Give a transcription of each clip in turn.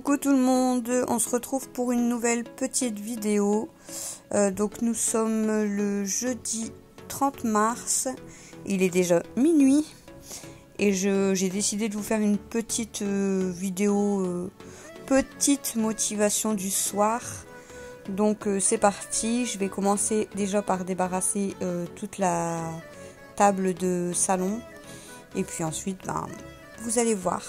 Coucou tout le monde, on se retrouve pour une nouvelle petite vidéo. Donc nous sommes le jeudi 30 mars, il est déjà minuit et j'ai décidé de vous faire une petite vidéo, petite motivation du soir. Donc c'est parti, je vais commencer déjà par débarrasser toute la table de salon et puis ensuite vous allez voir.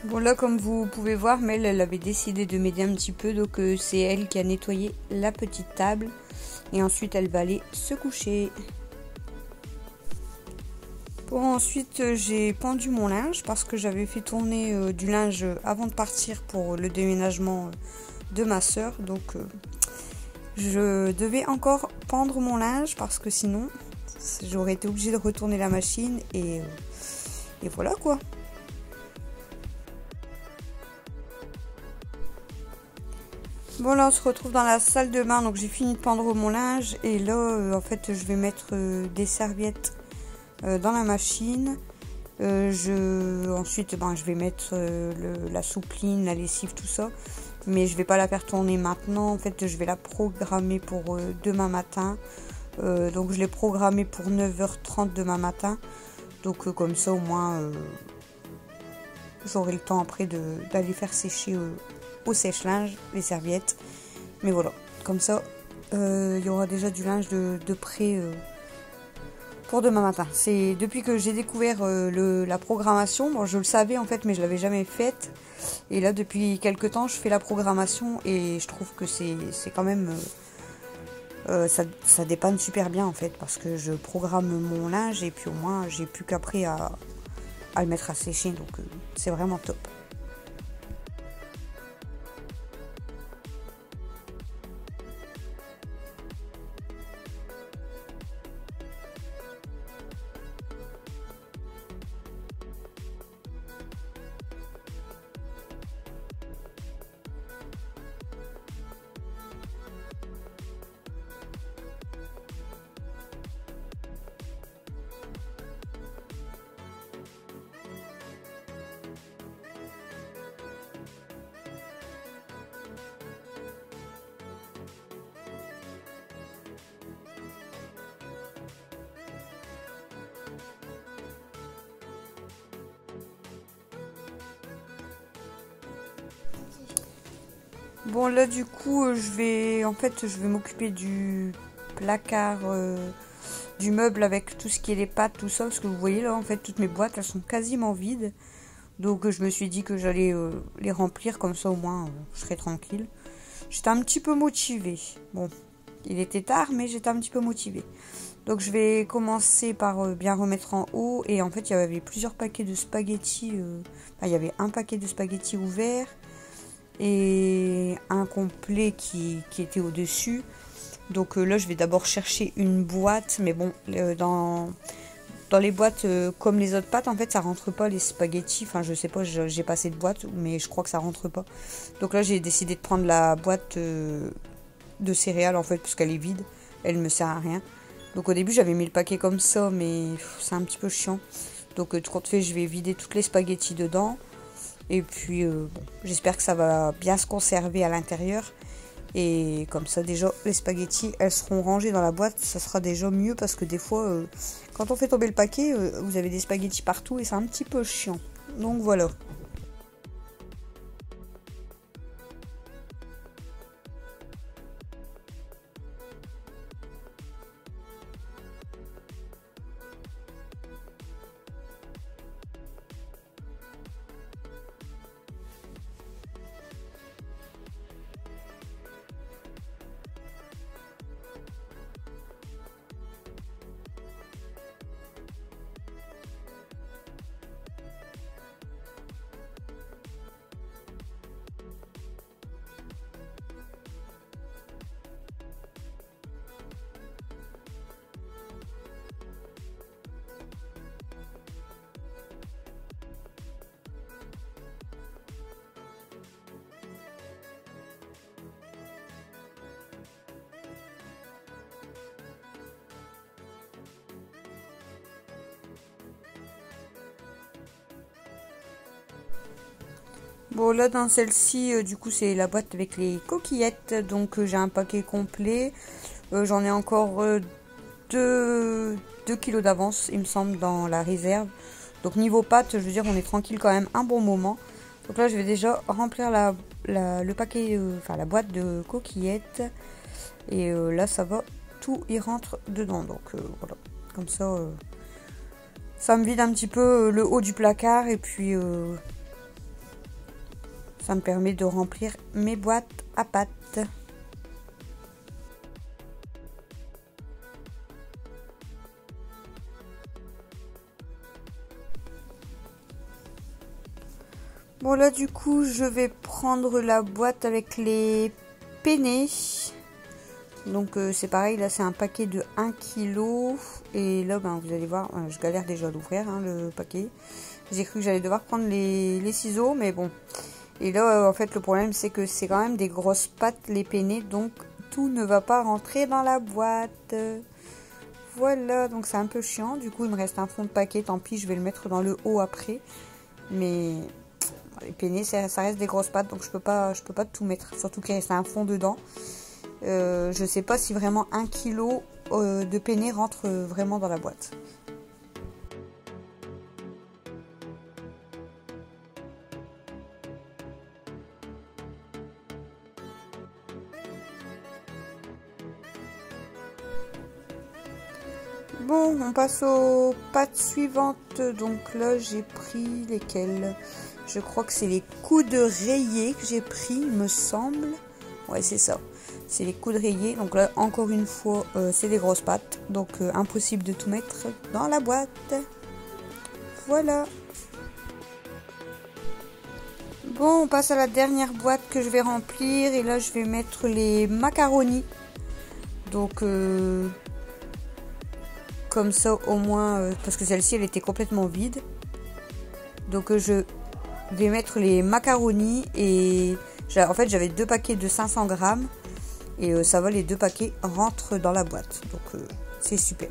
Bon là comme vous pouvez voir, Mel elle avait décidé de m'aider un petit peu, donc c'est elle qui a nettoyé la petite table et ensuite elle va aller se coucher. Bon ensuite j'ai pendu mon linge parce que j'avais fait tourner du linge avant de partir pour le déménagement de ma soeur, donc je devais encore pendre mon linge parce que sinon j'aurais été obligée de retourner la machine et voilà quoi. Bon là on se retrouve dans la salle de bain, donc j'ai fini de pendre mon linge et là en fait je vais mettre des serviettes dans la machine. Ensuite je vais mettre la soupline, la lessive, tout ça, mais je vais pas la faire tourner maintenant. En fait je vais la programmer pour demain matin, donc je l'ai programmée pour 9h30 demain matin, donc comme ça au moins j'aurai le temps après d'aller faire sécher au sèche-linge les serviettes. Mais voilà, comme ça il y aura déjà du linge de prêt pour demain matin. C'est depuis que j'ai découvert la programmation. Bon, je le savais en fait, mais je l'avais jamais faite, et là depuis quelques temps je fais la programmation et je trouve que c'est quand même ça dépanne super bien en fait, parce que je programme mon linge et puis au moins j'ai plus qu'après à le mettre à sécher, donc c'est vraiment top. Bon là du coup je vais m'occuper du placard, du meuble avec tout ce qui est les pattes, tout ça, parce que vous voyez là en fait toutes mes boîtes elles sont quasiment vides, donc je me suis dit que j'allais les remplir, comme ça au moins je serai tranquille. J'étais un petit peu motivée, bon il était tard mais j'étais un petit peu motivée, donc je vais commencer par bien remettre en haut. Et en fait il y avait plusieurs paquets de spaghettis, il y avait un paquet de spaghettis ouvert et un complet qui était au dessus. Donc là je vais d'abord chercher une boîte, mais bon dans les boîtes comme les autres pâtes en fait ça rentre pas les spaghettis, enfin je sais pas, j'ai pas assez de boîtes, mais je crois que ça rentre pas. Donc là j'ai décidé de prendre la boîte de céréales en fait, parce qu'elle est vide, elle me sert à rien. Donc au début j'avais mis le paquet comme ça, mais c'est un petit peu chiant, donc tout compte fait je vais vider toutes les spaghettis dedans. Et puis bon, j'espère que ça va bien se conserver à l'intérieur, et comme ça déjà les spaghettis elles seront rangées dans la boîte, ça sera déjà mieux, parce que des fois quand on fait tomber le paquet vous avez des spaghettis partout et c'est un petit peu chiant, donc voilà. Bon, là dans celle-ci, du coup c'est la boîte avec les coquillettes, donc j'ai un paquet complet. J'en ai encore 2 kilos d'avance, il me semble, dans la réserve. Donc niveau pâtes, je veux dire, on est tranquille quand même un bon moment. Donc là, je vais déjà remplir le paquet, enfin la boîte de coquillettes. Et là, ça va, tout y rentre dedans. Donc voilà, comme ça, ça me vide un petit peu le haut du placard. Et puis, ça me permet de remplir mes boîtes à pâtes. Bon là du coup je vais prendre la boîte avec les penne. Donc c'est pareil, là c'est un paquet de 1 kg. Et là ben, vous allez voir, je galère déjà à l'ouvrir hein, le paquet. J'ai cru que j'allais devoir prendre les ciseaux, mais bon. Et là en fait le problème c'est que c'est quand même des grosses pâtes les penne. Donc tout ne va pas rentrer dans la boîte. Voilà, donc c'est un peu chiant. Du coup il me reste un fond de paquet, tant pis je vais le mettre dans le haut après. Mais... les penne, ça reste des grosses pâtes, donc je peux pas tout mettre. Surtout qu'il reste un fond dedans. Je sais pas si vraiment 1 kg de penne rentre vraiment dans la boîte. Bon, on passe aux pâtes suivantes. Donc là, j'ai pris lesquelles? Je crois que c'est les coudes rayés que j'ai pris, il me semble. Ouais, c'est ça. C'est les coudes rayés. Donc là, encore une fois, c'est des grosses pâtes. Donc, impossible de tout mettre dans la boîte. Voilà. Bon, on passe à la dernière boîte que je vais remplir. Et là, je vais mettre les macaronis. Donc, comme ça, au moins, parce que celle-ci, elle était complètement vide. Donc, je vais mettre les macaronis. Et en fait, j'avais 2 paquets de 500 grammes. Et ça va, les 2 paquets rentrent dans la boîte. Donc, c'est super.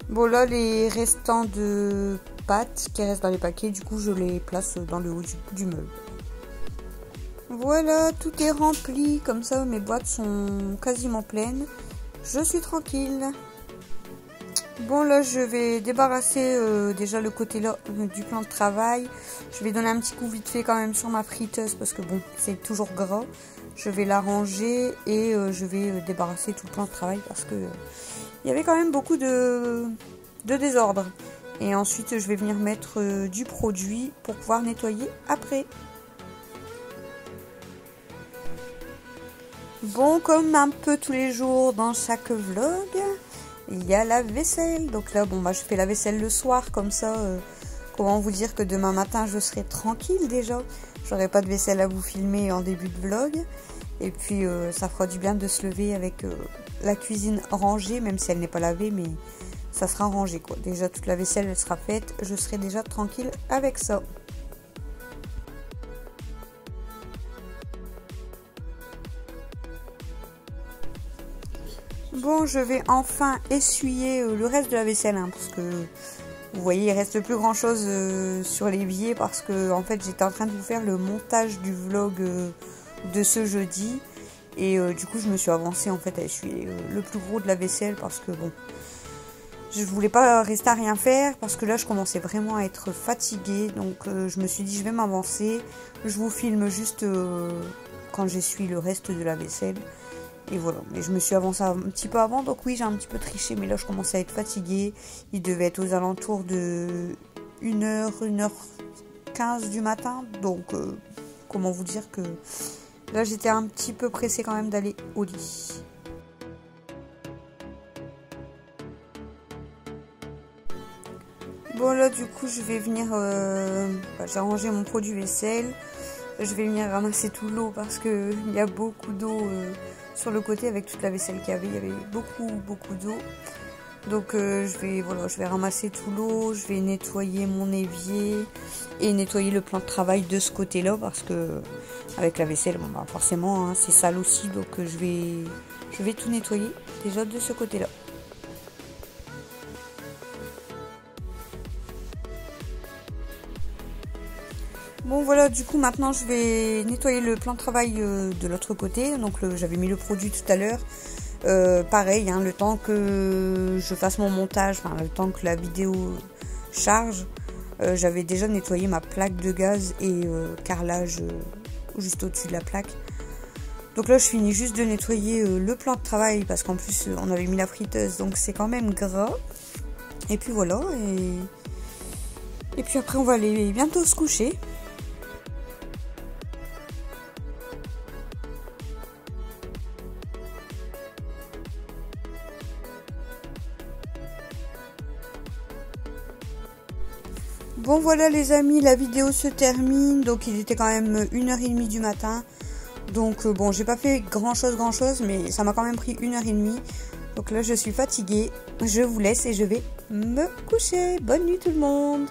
Bon là les restants de pâtes qui restent dans les paquets, du coup je les place dans le haut du meuble. Voilà, tout est rempli, comme ça mes boîtes sont quasiment pleines. Je suis tranquille. Bon là je vais débarrasser déjà le côté là du plan de travail. Je vais donner un petit coup vite fait quand même sur ma friteuse parce que bon c'est toujours gras. Je vais la ranger et je vais débarrasser tout le plan de travail parce que il y avait quand même beaucoup de désordre. Et ensuite je vais venir mettre du produit pour pouvoir nettoyer après. Bon, comme un peu tous les jours dans chaque vlog, il y a la vaisselle. Donc là, bon, bah, je fais la vaisselle le soir, comme ça, comment vous dire que demain matin, je serai tranquille déjà. J'aurai pas de vaisselle à vous filmer en début de vlog. Et puis, ça fera du bien de se lever avec la cuisine rangée, même si elle n'est pas lavée, mais ça sera rangé, quoi. Déjà, toute la vaisselle, elle sera faite. Je serai déjà tranquille avec ça. Bon, je vais enfin essuyer le reste de la vaisselle, hein, parce que vous voyez, il reste plus grand chose sur l'évier parce que en fait, j'étais en train de vous faire le montage du vlog de ce jeudi et du coup, je me suis avancée en fait à essuyer le plus gros de la vaisselle parce que bon, je voulais pas rester à rien faire parce que là, je commençais vraiment à être fatiguée, donc je me suis dit, je vais m'avancer, je vous filme juste quand j'essuie le reste de la vaisselle. Et voilà, mais je me suis avancée un petit peu avant, donc oui, j'ai un petit peu triché, mais là, je commençais à être fatiguée. Il devait être aux alentours de 1h, 1h15 du matin. Donc, comment vous dire que là, j'étais un petit peu pressée quand même d'aller au lit. Bon, là, du coup, je vais venir... j'ai rangé mon produit vaisselle. je vais venir ramasser tout l'eau parce que il y a beaucoup d'eau sur le côté avec toute la vaisselle qu'il y avait. Il y avait beaucoup d'eau. Donc je vais ramasser tout l'eau, je vais nettoyer mon évier et nettoyer le plan de travail de ce côté-là parce que avec la vaisselle, bon, bah, forcément, hein, c'est sale aussi. Donc je vais tout nettoyer déjà de ce côté-là. Bon voilà, du coup maintenant je vais nettoyer le plan de travail de l'autre côté. Donc j'avais mis le produit tout à l'heure. Pareil, hein, le temps que je fasse mon montage, enfin le temps que la vidéo charge, j'avais déjà nettoyé ma plaque de gaz et carrelage juste au-dessus de la plaque. Donc là je finis juste de nettoyer le plan de travail parce qu'en plus on avait mis la friteuse, donc c'est quand même gras. Et puis voilà, et puis après on va aller bientôt se coucher. Bon voilà les amis, la vidéo se termine, donc il était quand même 1h30 du matin. Donc bon, j'ai pas fait grand chose, mais ça m'a quand même pris 1h30. Donc là je suis fatiguée, je vous laisse et je vais me coucher. Bonne nuit tout le monde.